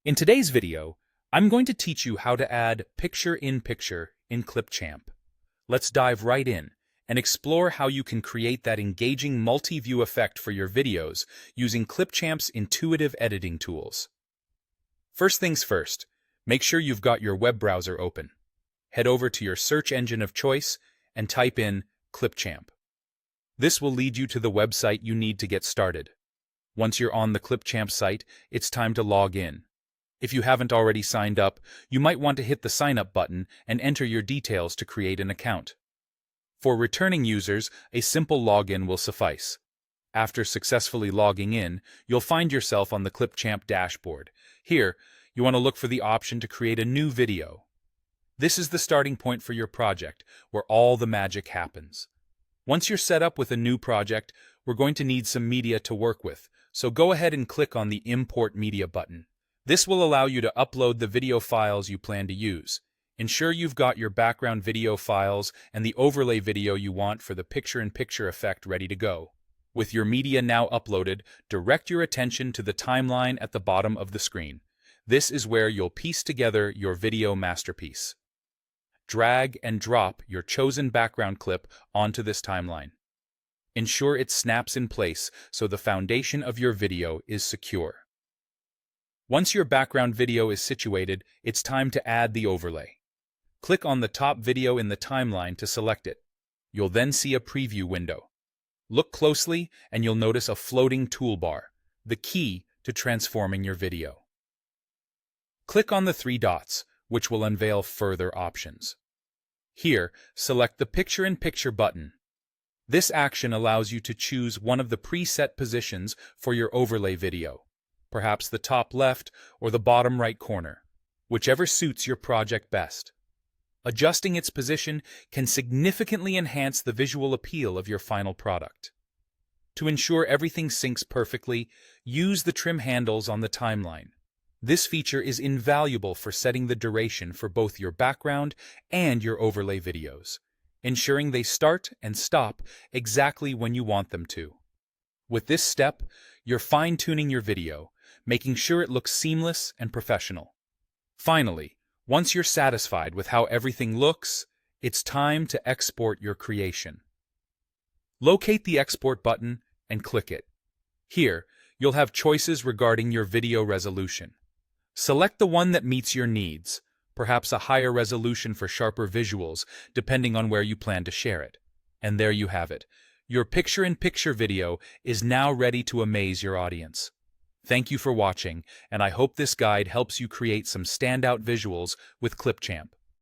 In today's video, I'm going to teach you how to add picture-in-picture in Clipchamp. Let's dive right in and explore how you can create that engaging multi-view effect for your videos using Clipchamp's intuitive editing tools. First things first, make sure you've got your web browser open. Head over to your search engine of choice and type in Clipchamp. This will lead you to the website you need to get started. Once you're on the Clipchamp site, it's time to log in. If you haven't already signed up, you might want to hit the Sign Up button and enter your details to create an account. For returning users, a simple login will suffice. After successfully logging in, you'll find yourself on the Clipchamp dashboard. Here, you want to look for the option to create a new video. This is the starting point for your project, where all the magic happens. Once you're set up with a new project, we're going to need some media to work with, so go ahead and click on the Import Media button. This will allow you to upload the video files you plan to use. Ensure you've got your background video files and the overlay video you want for the picture-in-picture effect ready to go. With your media now uploaded, direct your attention to the timeline at the bottom of the screen. This is where you'll piece together your video masterpiece. Drag and drop your chosen background clip onto this timeline. Ensure it snaps in place so the foundation of your video is secure. Once your background video is situated, it's time to add the overlay. Click on the top video in the timeline to select it. You'll then see a preview window. Look closely and you'll notice a floating toolbar, the key to transforming your video. Click on the three dots, which will unveil further options. Here, select the Picture-in-Picture button. This action allows you to choose one of the preset positions for your overlay video, perhaps the top left or the bottom right corner, whichever suits your project best. Adjusting its position can significantly enhance the visual appeal of your final product. To ensure everything syncs perfectly, use the trim handles on the timeline. This feature is invaluable for setting the duration for both your background and your overlay videos, ensuring they start and stop exactly when you want them to. With this step, you're fine-tuning your video, making sure it looks seamless and professional. Finally, once you're satisfied with how everything looks, it's time to export your creation. Locate the Export button and click it. Here, you'll have choices regarding your video resolution. Select the one that meets your needs, perhaps a higher resolution for sharper visuals, depending on where you plan to share it. And there you have it. Your picture-in-picture video is now ready to amaze your audience. Thank you for watching, and I hope this guide helps you create some standout visuals with Clipchamp.